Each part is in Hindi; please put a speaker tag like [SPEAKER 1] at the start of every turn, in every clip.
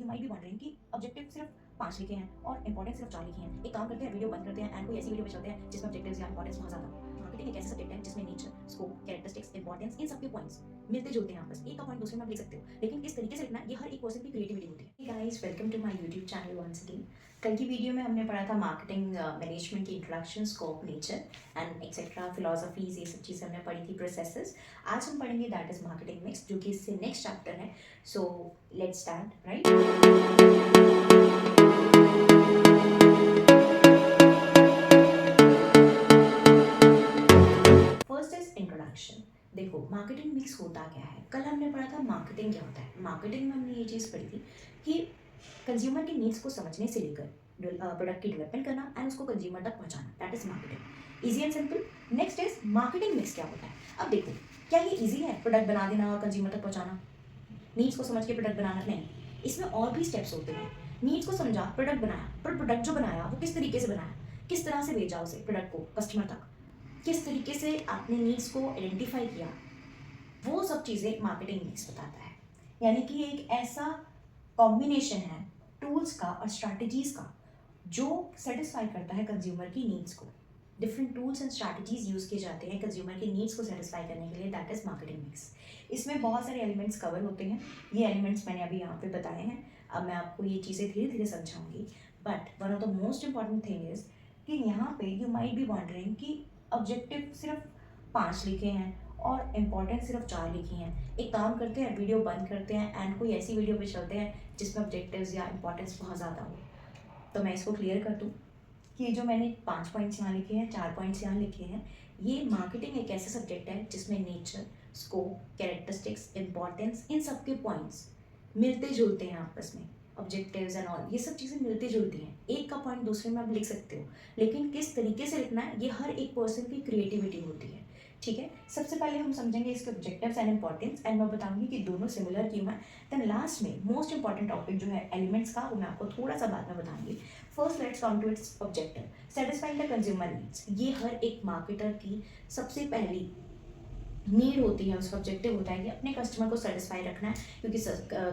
[SPEAKER 1] माइट बी वंडरिंग कि ऑब्जेक्टिव सिर्फ 5 लिखे हैं और इंपॉर्टेंस सिर्फ 4 लिखे हैं। एक काम करते हैं, वीडियो बंद करते हैं एंड कोई ऐसी वीडियो पे चलते हैं जिसमें ऑब्जेक्टिव्स या इंपॉर्टेंस बहुत ज्यादा हो। मार्केटिंग एक ऐसा सब्जेक्ट है जिसमें nature, scope, characteristics, importance in सबके पॉइंट्स मिलते जुलते हैं आपस। एक का पॉइंट दूसरे में आप लिख सकते हो, लेकिन किस तरीके से लिखना है ये हर एक पर्सन की क्रिएटिविटी होती है। Hey guys, welcome to my YouTube channel once again. कल की वीडियो में हमने पढ़ा था मार्केटिंग मैनेजमेंट की introduction, scope, nature and etcetera, philosophies, ये सब चीज़ें हमने पढ़ी थी, प्रोसेसेस। आज हम पढ़ेंगे दैट इज मार्केटिंग मिक्स, जो कि इससे नेक्स्ट चैप्टर है। So let's start, right. First is introduction. देखो, मार्केटिंग मिक्स होता क्या है। कल हमने पढ़ा था मार्केटिंग क्या होता है। मार्केटिंग में हमने ये चीज़ पढ़ी थी कि कंज्यूमर की नीड्स को समझने से लेकर प्रोडक्ट की डेवलपमेंट करना एंड उसको कंज्यूमर तक पहुंचाना, that is marketing. Easy and simple. Next is marketing mix क्या होता है। अब देखो, क्या ये इजी है प्रोडक्ट बना देना और कंज्यूमर तक पहुंचाना, नीड्स को समझ के प्रोडक्ट बनाना? नहीं, इसमें और भी स्टेप्स होते हैं। नीड्स को समझा, प्रोडक्ट बनाया, पर प्रोडक्ट जो बनाया वो किस तरीके से बनाया, किस तरह से भेजा उसे प्रोडक्ट को कस्टमर तक, किस तरीके से आपने नीड्स को आइडेंटिफाई किया, वो सब चीज़ें मार्केटिंग मिक्स बताता है। यानी कि एक ऐसा कॉम्बिनेशन है टूल्स का और स्ट्रैटेजीज का जो सेटिस्फाई करता है कंज्यूमर की नीड्स को। Different tools and strategies use किए जाते हैं कंज्यूमर की नीड्स को सेटिस्फाई करने के लिए, दैट इज मार्केटिंग मिक्स। इसमें बहुत सारे एलिमेंट्स कवर होते हैं। ये एलिमेंट्स मैंने अभी यहाँ पे बताए हैं, अब मैं आपको ये चीज़ें धीरे धीरे समझाऊंगी। But one of the most important thing is कि यहाँ पे यू माइट बी वॉन्डरिंग कि ऑब्जेक्टिव सिर्फ 5 लिखे हैं और इम्पॉर्टेंट सिर्फ 4 लिखी हैं। एक काम करते हैं, वीडियो बंद करते हैं एंड कोई ऐसी वीडियो पे चलते हैं जिसमें ऑब्जेक्टिव्स या इंपॉर्टेंस बहुत ज़्यादा हो। तो मैं इसको क्लियर कर दूँ कि जो मैंने 5 पॉइंट्स यहाँ लिखे हैं, 4 पॉइंट्स यहाँ लिखे हैं, ये मार्केटिंग एक ऐसा सब्जेक्ट है जिसमें नेचर, स्कोप, कैरेक्टरिस्टिक्स, इंपॉर्टेंस, इन सब के पॉइंट्स मिलते जुलते हैं आपस में। ऑब्जेक्टिव्स एंड ऑल ये सब चीज़ें मिलती जुलती हैं। एक का पॉइंट दूसरे में आप लिख सकते हो, लेकिन किस तरीके से लिखना है ये हर एक पर्सन की क्रिएटिविटी होती है। ठीक है, सबसे पहले हम समझेंगे इसके ऑब्जेक्टिव्स एंड इंपॉर्टेंस एंड मैं बताऊंगी कि दोनों सिमिलर क्यों है। देन लास्ट में मोस्ट इंपॉर्टेंट टॉपिक जो है एलिमेंट्स का, वो मैं आपको थोड़ा सा बाद में बताऊंगी। First let's come to its objective, satisfying the consumer needs. ये हर एक मार्केटर की सबसे पहली नीड होती है, उसका ऑब्जेक्टिव होता है कि अपने कस्टमर को सेटिस्फाई रखना है, क्योंकि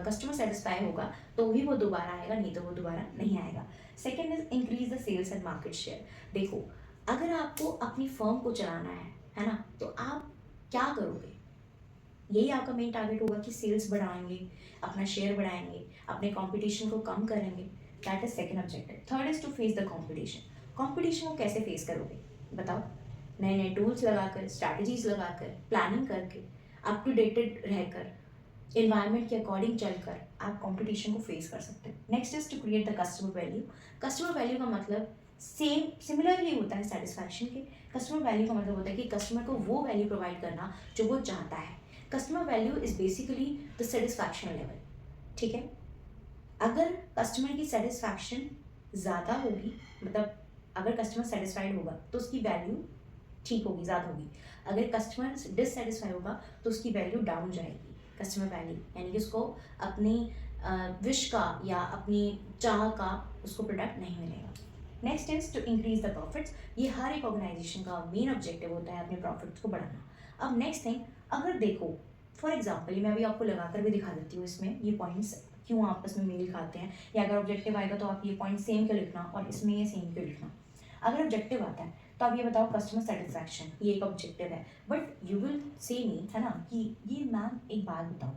[SPEAKER 1] कस्टमर सेटिस्फाई होगा तो ही वो दोबारा आएगा, नहीं तो वो दोबारा नहीं आएगा। Second is increase the sales and market share. देखो, अगर आपको अपनी फर्म को चलाना है ना, तो आप क्या करोगे? यही आपका मेन टारगेट होगा कि सेल्स बढ़ाएंगे, अपना शेयर बढ़ाएंगे, अपने कंपटीशन को कम करेंगे। That is second objective. Third is to face the competition. Competition को कैसे फेस करोगे बताओ? नए नए टूल्स लगाकर, स्ट्रैटेजीज लगाकर, प्लानिंग करके, अप टू डेटेड रहकर, इन्वायरमेंट के अकॉर्डिंग चलकर आप कंपटीशन को फेस कर सकते हो। Next is to create the customer value. Customer value का मतलब सिमिलर ही होता है सेटिस्फैक्शन के। कस्टमर वैल्यू का मतलब होता है कि कस्टमर को वो वैल्यू प्रोवाइड करना जो वो चाहता है। Customer value is basically the satisfaction level. ठीक है, अगर कस्टमर की सेटिस्फैक्शन ज़्यादा होगी, मतलब अगर कस्टमर सेटिस्फाइड होगा तो उसकी वैल्यू ठीक होगी, ज़्यादा होगी। अगर कस्टमर डिससेटिस्फाई होगा तो उसकी वैल्यू डाउन जाएगी। कस्टमर वैल्यू यानी कि उसको अपनी विश का या अपनी चाह का उसको प्रोडक्ट नहीं मिलेगा। Next is to increase the profits. ये हर एक ऑर्गेनाइजेशन का मेन ऑब्जेक्टिव होता है, अपने प्रॉफिट्स को बढ़ाना। अब नेक्स्ट थिंग, अगर देखो फॉर एग्जाम्पल, मैं अभी आपको लगाकर भी दिखा देती हूँ इसमें ये पॉइंट्स क्यों आपस में मेल खाते हैं, या अगर ऑब्जेक्टिव आएगा तो आप ये पॉइंट सेम क्यों लिखना और इसमें ये सेम क्यों लिखना। अगर ऑब्जेक्टिव आता है तो आप ये बताओ कस्टमर सेटिस्फैक्शन, ये एक ऑब्जेक्टिव है। बट यू विल से मी, है ना, कि ये मैम एक बात बताओ,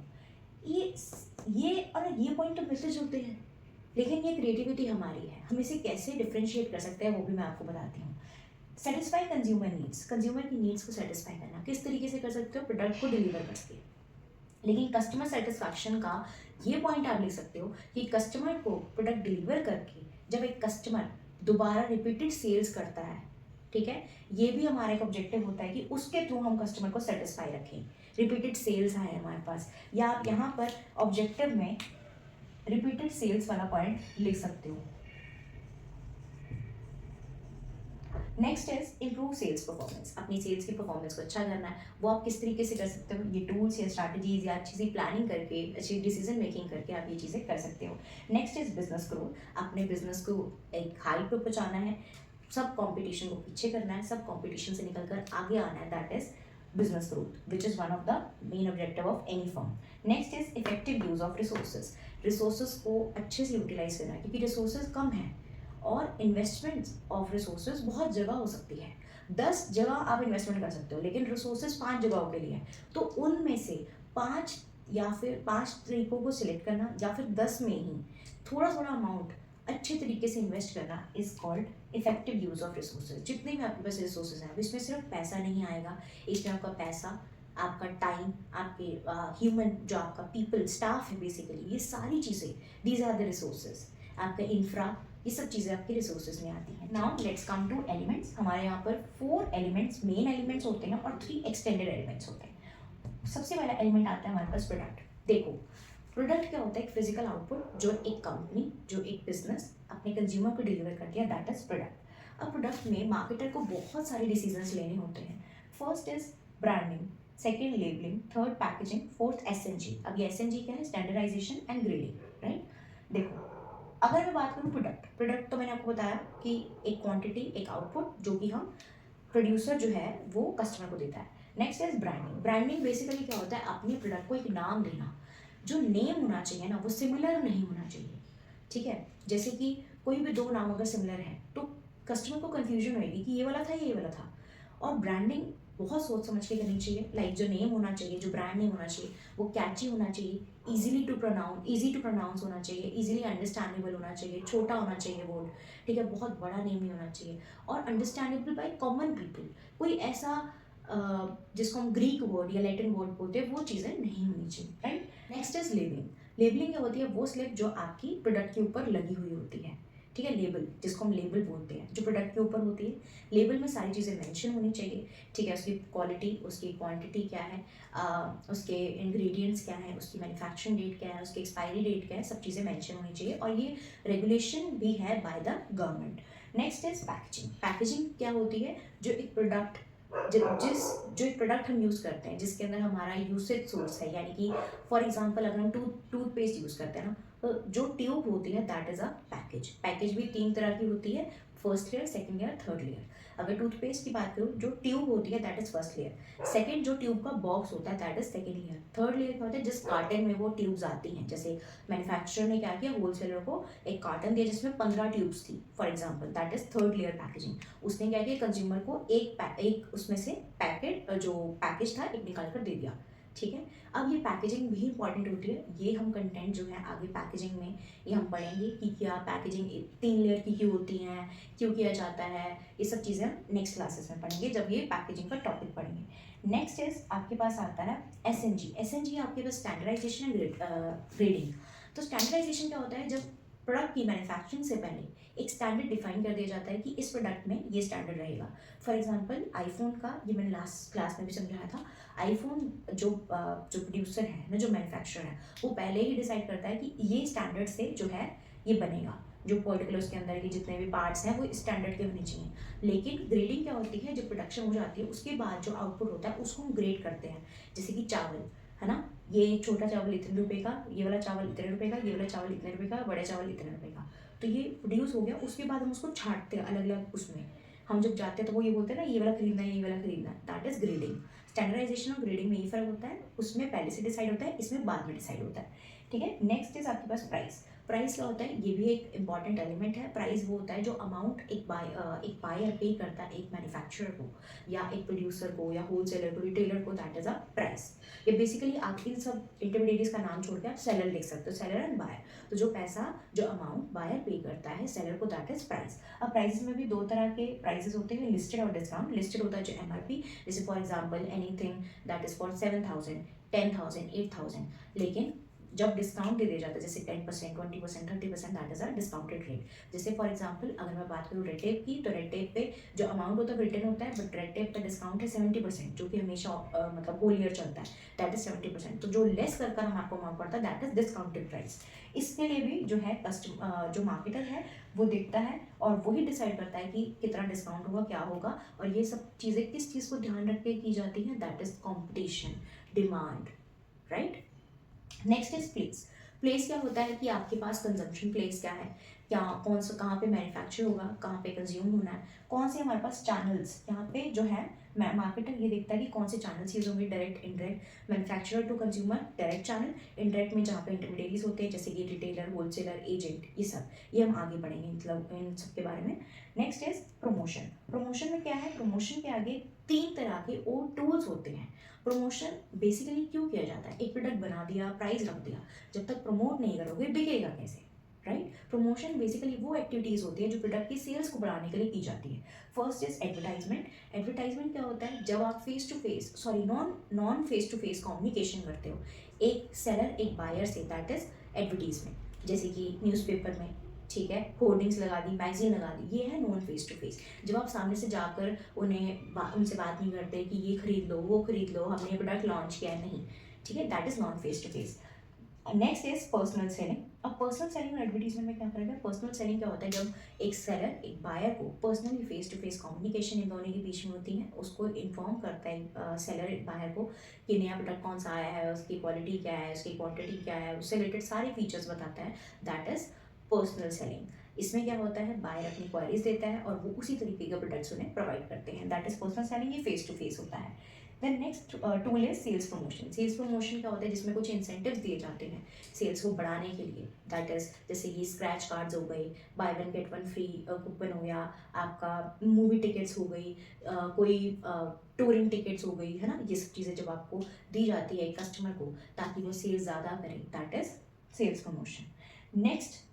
[SPEAKER 1] ये और ये पॉइंट तो मिलते जुलते हैं, लेकिन ये क्रिएटिविटी हमारी है, हम इसे कैसे डिफ्रेंशिएट कर सकते हैं वो भी मैं आपको बताती हूँ। Satisfy consumer needs. कंज्यूमर की नीड्स को सेटिस्फाई करना किस तरीके से कर सकते हो? प्रोडक्ट को डिलीवर करके। लेकिन कस्टमर सेटिस्फैक्शन का ये पॉइंट आप लिख सकते हो कि कस्टमर को प्रोडक्ट डिलीवर करके जब एक कस्टमर दोबारा रिपीटेड सेल्स करता है, ठीक है, ये भी हमारा एक ऑब्जेक्टिव होता है कि उसके थ्रू हम कस्टमर को सेटिस्फाई रखें, रिपीटेड सेल्स आए हमारे पास। या आप यहाँ पर ऑब्जेक्टिव में रिपीटेड सेल्स वाला पॉइंट लिख सकते हो। Next is improve sales performance. अपनी सेल्स की परफॉर्मेंस को अच्छा करना है, वो आप किस तरीके से कर सकते हो? ये टूल्स या स्ट्रैटेजीज या अच्छी सी प्लानिंग करके, अच्छी डिसीजन मेकिंग करके आप ये चीज़ें कर सकते हो। Next is business growth. अपने बिजनेस को एक हाइट पे पहुंचाना है, सब कंपटीशन को पीछे करना है, सब कंपटीशन से निकल कर आगे आना है, that is business growth, which is one of the main objective of any firm. Next is effective use of resources. Resources को अच्छे से यूटिलाइज करना है, क्योंकि रिसोर्सेज कम है और इन्वेस्टमेंट ऑफ रिसोर्सेज बहुत जगह हो सकती है। 10 जगह आप इन्वेस्टमेंट कर सकते हो, लेकिन रिसोर्सेज 5 जगहों के लिए है। तो उनमें से 5 या फिर 5 तरीकों को सिलेक्ट करना, या फिर 10 में ही थोड़ा थोड़ा अमाउंट अच्छे तरीके से इन्वेस्ट करना is called effective use of resources. जितने भी आपके पास रिसोर्सेज हैं, अब इसमें सिर्फ पैसा नहीं आएगा, इसमें आपका पैसा, आपका टाइम, आपके ह्यूमन जो आपका पीपल स्टाफ है बेसिकली, ये सारी चीज़ें, दीज आर द रिसोर्सेज। आपका इंफ्रा, ये सब चीज़ें आपके रिसोर्सेज में आती हैं। Now let's come two elements. हमारे यहाँ पर 4 एलिमेंट्स, मेन एलिमेंट्स होते हैं और 3 एक्सटेंडेड एलिमेंट्स होते हैं। सबसे पहला एलिमेंट आता है हमारे पास प्रोडक्ट। देखो, प्रोडक्ट क्या होता है? एक फिजिकल आउटपुट जो एक कंपनी, जो एक बिजनेस अपने कंज्यूमर को डिलीवर करती है, दैट इज प्रोडक्ट। अब प्रोडक्ट में मार्केटर को बहुत सारे डिसीजंस लेने होते हैं। First is branding, second labelling, third packaging, fourth SNG. अब ये एसएनजी क्या है? Standardisation and grading, right. देखो, अगर मैं बात करूँ प्रोडक्ट तो मैंने आपको बताया कि एक क्वांटिटी, एक आउटपुट जो कि हम प्रोड्यूसर जो है वो कस्टमर को देता है। Next is branding. Branding basically क्या होता है? अपने प्रोडक्ट को एक नाम देना। जो नेम होना चाहिए ना, वो सिमिलर नहीं होना चाहिए, ठीक है। जैसे कि कोई भी 2 नाम अगर सिमिलर है तो कस्टमर को कंफ्यूजन होगी कि ये वाला था, ये वाला था। और ब्रांडिंग बहुत सोच समझ के करनी चाहिए। लाइक जो नेम होना चाहिए, जो ब्रांड नेम होना चाहिए, वो कैची होना चाहिए, इजी टू प्रोनाउंस होना चाहिए, इजीली अंडरस्टैंडेबल होना चाहिए, छोटा होना चाहिए वर्ड, ठीक है, बहुत बड़ा नेम नहीं होना चाहिए, और अंडरस्टैंडेबल बाय कॉमन पीपल। कोई ऐसा जिसको हम ग्रीक वर्ड या लैटिन वर्ड बोलते हैं, वो चीज़ें नहीं होनी चाहिए, right. Next is labelling. Labelling क्या होती है? वो स्लिप जो आपकी प्रोडक्ट के ऊपर लगी हुई होती है, ठीक है। लेबल, जिसको हम लेबल बोलते हैं, जो प्रोडक्ट के ऊपर होती है। लेबल में सारी चीज़ें मेंशन होनी चाहिए, ठीक है। उसकी क्वालिटी, उसकी क्वांटिटी क्या है, उसके इंग्रेडिएंट्स क्या है, उसकी मैन्युफैक्चरिंग डेट क्या है, उसकी एक्सपायरी डेट क्या है, सब चीज़ें मेंशन होनी चाहिए, और ये रेगुलेशन भी है by the government. Next is packaging. Packaging क्या होती है? जो एक प्रोडक्ट, जो एक प्रोडक्ट हम यूज़ करते हैं, जिसके अंदर हमारा यूसेज सोर्स है, यानी कि फॉर एग्जांपल अगर हम टूथपेस्ट यूज़ करते हैं ना, तो जो ट्यूब होती है that is a package. Package भी 3 तरह की होती है, first layer, second layer, third layer. अगर टूथपेस्ट की बात करूँ, जो ट्यूब होती है that is first layer, second जो ट्यूब का बॉक्स होता है that is second layer, third layer क्या होता है? जिस कार्टन में वो ट्यूब्स आती हैं, जैसे मैन्युफैक्चरर ने क्या किया, होलसेलर को एक कार्टन दिया जिसमें 15 ट्यूब्स थी for example, that is third layer packaging. उसने क्या किया? कंज्यूमर को एक उसमें से पैकेट, जो पैकेज था, एक निकाल कर दे दिया, ठीक है। अब ये पैकेजिंग भी इंपॉर्टेंट होती है। ये हम कंटेंट जो है आगे पैकेजिंग में ये हम पढ़ेंगे कि क्या पैकेजिंग 3 लेयर की क्यों होती हैं, क्यों किया जाता है, ये सब चीज़ें हम नेक्स्ट क्लासेस में पढ़ेंगे जब ये पैकेजिंग का टॉपिक पढ़ेंगे। नेक्स्ट इज आपके पास आता है एसएनजी। एसएनजी आपके पास स्टैंडर्डाइजेशन एंड ग्रेडिंग। तो स्टैंडर्डाइजेशन क्या होता है? जब प्रोडक्ट की मैन्युफैक्चरिंग से पहले एक स्टैंडर्ड डिफाइन कर दिया जाता है कि इस प्रोडक्ट में ये स्टैंडर्ड रहेगा। फॉर एग्जांपल आईफोन का, ये मैंने लास्ट क्लास में भी समझाया था। आईफोन जो प्रोड्यूसर है ना, जो मैन्युफैक्चरर है, वो पहले ही डिसाइड करता है कि ये स्टैंडर्ड से जो है ये बनेगा, जो पर्टिकुलर उसके अंदर के जितने भी पार्ट्स हैं वो स्टैंडर्ड के होने चाहिए। लेकिन ग्रेडिंग क्या होती है? जब प्रोडक्शन हो जाती है उसके बाद जो आउटपुट होता है उसको हम ग्रेड करते हैं। जैसे कि चावल है ना, ये छोटा चावल इतने रुपए का, ये वाला चावल इतने रुपए का, ये वाला चावल इतने रुपए का, बड़ा चावल इतने रुपए का। तो ये प्रोड्यूस हो गया, उसके बाद हम उसको छांटते हैं अलग अलग उसमें। हम जब जाते हैं तो वो ये बोलते हैं ना, ये वाला खरीदना है, ये वाला खरीदना है, दैट इज ग्रेडिंग। स्टैंडर्डाइजेशन और ग्रेडिंग में ये फर्क होता है, उसमें पहले से डिसाइड होता है, इसमें बाद में डिसाइड होता है, ठीक है। नेक्स्ट इज आपके पास प्राइस। प्राइस क्या होता है? ये भी एक इंपॉर्टेंट एलिमेंट है। प्राइस वो होता है जो अमाउंट एक बायर पे करता है एक मैन्युफैक्चरर को, या एक प्रोड्यूसर को, या होलसेलर को, रिटेलर को, दैट इज अ प्राइस। ये बेसिकली आप इन सब इंटरमीडिएट्स का नाम छोड़ के आप सेलर लिख सकते हो, सेलर एंड बायर। तो जो पैसा, जो अमाउंट बायर पे करता है सेलर को, दैट इज प्राइस। अब प्राइसेस में भी 2 तरह के प्राइसेस होते हैं, लिस्टेड और डिस्काउंट। लिस्टेड होता है जो एमआरपी, जैसे for example anything that is for 7,000, 10,000, 8,000। लेकिन जब डिस्काउंट दे दिया जाता है, जैसे 10%, 20%, 30%, that is a discounted rate. जैसे फॉर एग्जांपल अगर मैं बात करूँ रेड टेप की, तो रेड टेप पे जो अमाउंट होता है रिटर्न होता है, बट रेड टेप पे डिस्काउंट है 70%, जो कि हमेशा मतलब होल ईयर चलता है, दैट इज 70%। तो जो लेस कर हम आपको अमाउंट पड़ता है दैट इज डिस्काउंटेड प्राइस। इसके लिए भी जो है जो मार्केटर है वो देखता है और वही डिसाइड करता है कि कितना डिस्काउंट होगा, क्या होगा, और ये सब चीज़ें किस चीज़ को ध्यान रख के की जाती हैं, that is competition, demand, right. Next is place. Place क्या होता है कि आपके पास कंजम्पशन प्लेस क्या है, क्या कौन सा, कहाँ पे मैन्युफैक्चर होगा, कहाँ पे कंज्यूम होना है, कौन से हमारे पास चैनल्स यहाँ पे जो है मार्केटर ये देखता है कि कौन से चैनल्स यूज होंगे, direct, indirect, manufacturer to consumer direct channel, indirect में जहाँ पे इंटरमीडिएरीज होते हैं जैसे कि रिटेलर, होलसेलर, एजेंट, ये हम आगे पढ़ेंगे मतलब इन सब के बारे में। Next is promotion. प्रमोशन में क्या है, प्रमोशन के आगे 3 तरह के और टूल्स होते हैं। प्रमोशन बेसिकली क्यों किया जाता है, एक प्रोडक्ट बना दिया, प्राइस रख दिया, जब तक प्रमोट नहीं करोगे बिकेगा कैसे, राइट। प्रमोशन बेसिकली वो एक्टिविटीज़ होती है जो प्रोडक्ट की सेल्स को बढ़ाने के लिए की जाती है। First is advertisement. एडवर्टाइजमेंट क्या होता है, जब आप non face to face communication करते हो एक सेलर एक बायर से, दैट इज एडवर्टीजमेंट। जैसे कि न्यूज़पेपर में, ठीक है, होर्डिंग्स लगा दी, मैगजीन लगा दी, ये है नॉन फेस टू फेस। जब आप सामने से जाकर उनसे बात नहीं करते कि ये खरीद लो, वो खरीद लो, हमने ये प्रोडक्ट लॉन्च किया है, नहीं, ठीक है, that is non face to face. Next is personal selling. अब पर्सनल सेलिंग और एडवर्टीजमेंट में क्या फर्क है, पर्सनल सेलिंग क्या होता है, जब एक सेलर एक बायर को personally face to face communication इन दोनों के बीच में होती है, उसको इन्फॉर्म करता है सेलर बायर को कि नया प्रोडक्ट कौन सा आया है, उसकी क्वालिटी क्या है, उसकी क्वांटिटी क्या है, उससे रिलेटेड सारे फीचर्स बताता है, दैट इज पर्सनल सेलिंग। इसमें क्या होता है, बायर अपनी क्वारीज देता है और वो उसी तरीके के प्रोडक्ट्स उन्हें प्रोवाइड करते हैं, दैट इज पर्सनल सेलिंग, ये फेस टू फेस होता है। देन नेक्स्ट टूल है सेल्स प्रमोशन। सेल्स प्रमोशन क्या होता है, जिसमें कुछ इंसेंटिव्स दिए जाते हैं सेल्स को बढ़ाने के लिए, दैट इज जैसे कि स्क्रैच कार्ड्स हो गई, by one get one free coupon हो गया, आपका मूवी टिकट्स हो गई, कोई टूरिंग टिकट्स हो गई, है ना, ये सब चीज़ें जब आपको दी जाती है कस्टमर को ताकि वो सेल्स ज़्यादा करें, that is sales promotion. Next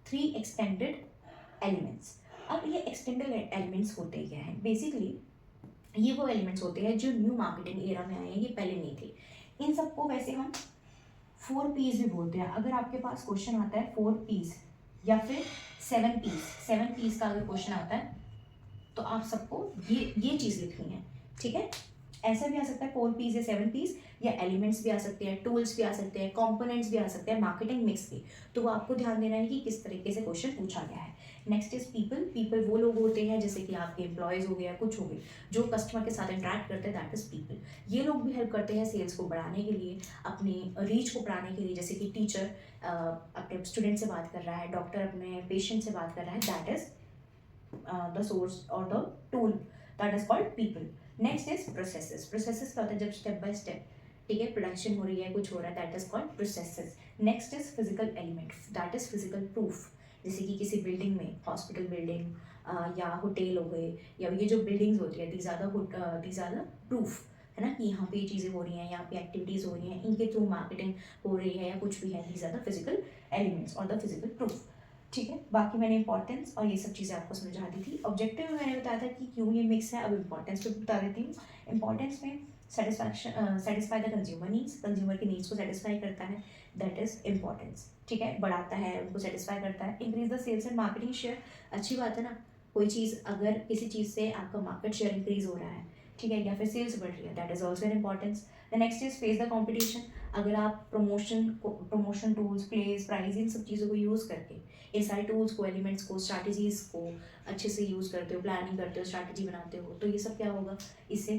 [SPEAKER 1] 3 extended elements. अब ये एक्सटेंडेड एलिमेंट्स होते क्या हैं, बेसिकली ये वो एलिमेंट्स होते हैं जो न्यू मार्केटिंग एरा में आए हैं, ये पहले नहीं थे। इन सबको वैसे हम 4 P's भी बोलते हैं। अगर आपके पास क्वेश्चन आता है 4 P's या फिर 7 P's का अगर क्वेश्चन आता है तो आप सबको ये चीज़ लिखनी है, ठीक है। ऐसा भी आ सकता है 4 P's या 7 P's, या एलिमेंट्स भी आ सकते हैं, टूल्स भी आ सकते हैं, कंपोनेंट्स भी आ सकते हैं, मार्केटिंग मिक्स के, तो वो आपको ध्यान देना है कि किस तरीके से क्वेश्चन पूछा गया है। Next is people. पीपल वो लोग होते हैं जैसे कि आपके एम्प्लॉयज़ हो गया, कुछ हो गए, जो कस्टमर के साथ इंटरेक्ट करते हैं, दैट इज पीपल। ये लोग भी हेल्प करते हैं सेल्स को बढ़ाने के लिए, अपनी रीच को बढ़ाने के लिए, जैसे कि टीचर अपने स्टूडेंट से बात कर रहा है, डॉक्टर अपने पेशेंट से बात कर रहा है, दैट इज द सोर्स और the tool, that is called people. Next is processes. Processes क्या होता है, जब स्टेप बाय स्टेप, ठीक है, प्रोडक्शन हो रही है, कुछ हो रहा है, that is called processes. Next is physical element, that is physical proof. जैसे कि किसी बिल्डिंग में, हॉस्पिटल बिल्डिंग या होटल हो गए, या ये जो बिल्डिंग्स होती है, दीज आर द प्रूफ, है ना, कि यहाँ पे ये चीज़ें हो रही हैं, यहाँ पे एक्टिविटीज़ हो रही हैं, इनके थ्रू मार्केटिंग हो रही है या कुछ भी है, these are the physical elements और द फिजिकल प्रूफ, ठीक है। बाकी मैंने इंपॉर्टेंस और ये सब चीज़ें आपको समझा दी थी। ऑब्जेक्टिव में मैंने बताया था कि क्यों ये मिक्स है, अब इंपॉर्टेंस पे बता देती हूँ। इंपॉर्टेंस में satisfy the consumer needs, consumer की नीड्स को सेटिस्फाई करता है, दैट इज इंपॉर्टेंस, ठीक है, बढ़ाता है, उनको सेटिस्फाई करता है। Increase the sales and marketing share, अच्छी बात है ना, कोई चीज़ अगर किसी चीज़ से आपका मार्केट शेयर इंक्रीज हो रहा है, ठीक है, या फिर सेल्स बढ़ रही है, that is also an importance. The next is face the competition. अगर आप प्रमोशन टूल्स, प्लेस, प्राइस, इन सब चीज़ों को यूज़ करके, इन सारे टूल्स को, एलिमेंट्स को, स्ट्रैटेजीज़ को अच्छे से यूज़ करते हो, प्लानिंग करते हो, स्ट्रैटेजी बनाते हो, तो ये सब क्या होगा, इससे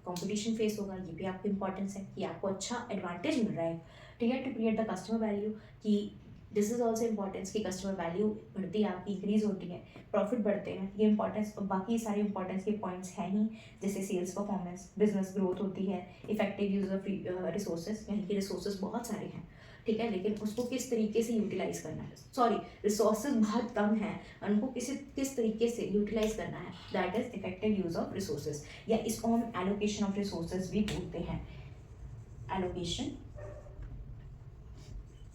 [SPEAKER 1] कंपटीशन फेस होगा। ये भी आपको इंपॉर्टेंस है कि आपको अच्छा एडवांटेज मिल रहा है, ठीक है, to create the customer value, कि दिस इज ऑल्सो इंपॉर्टेंस कि कस्टमर वैल्यू बढ़ती है, आपकी इंक्रीज होती है, प्रॉफिट बढ़ते हैं, ये इंपॉर्टेंस। बाकी सारे इंपॉर्टेंस के पॉइंट्स हैं ही, जैसे सेल्स परफॉर्मेंस, बिजनेस ग्रोथ होती है, इफेक्टिव यूज ऑफ रिसोर्सेज, यानी कि रिसोर्सेज बहुत सारे हैं, ठीक है, लेकिन उसको किस तरीके से यूटिलाइज करना है, सॉरी, रिसोर्सेज बहुत कम है, उनको किस तरीके से यूटिलाइज करना है, that is effective use of resources, या इसको हम एलोकेशन ऑफ रिसोर्सेज भी बोलते हैं, एलोकेशन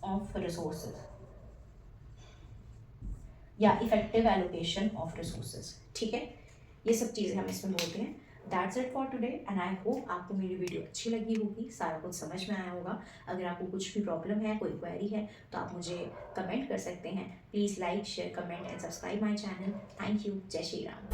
[SPEAKER 1] ऑफ रिसोर्सेज या इफेक्टिव एलोकेशन ऑफ रिसोर्सेज, ठीक है, ये सब चीज़ें हम इसमें बोलते हैं। That's it for today and I hope आपको मेरी वीडियो अच्छी लगी होगी, सारा कुछ समझ में आया होगा। अगर आपको कुछ भी प्रॉब्लम है, कोई क्वेरी है, तो आप मुझे कमेंट कर सकते हैं। Please like, share, comment and subscribe my channel. Thank you. जय श्री राम।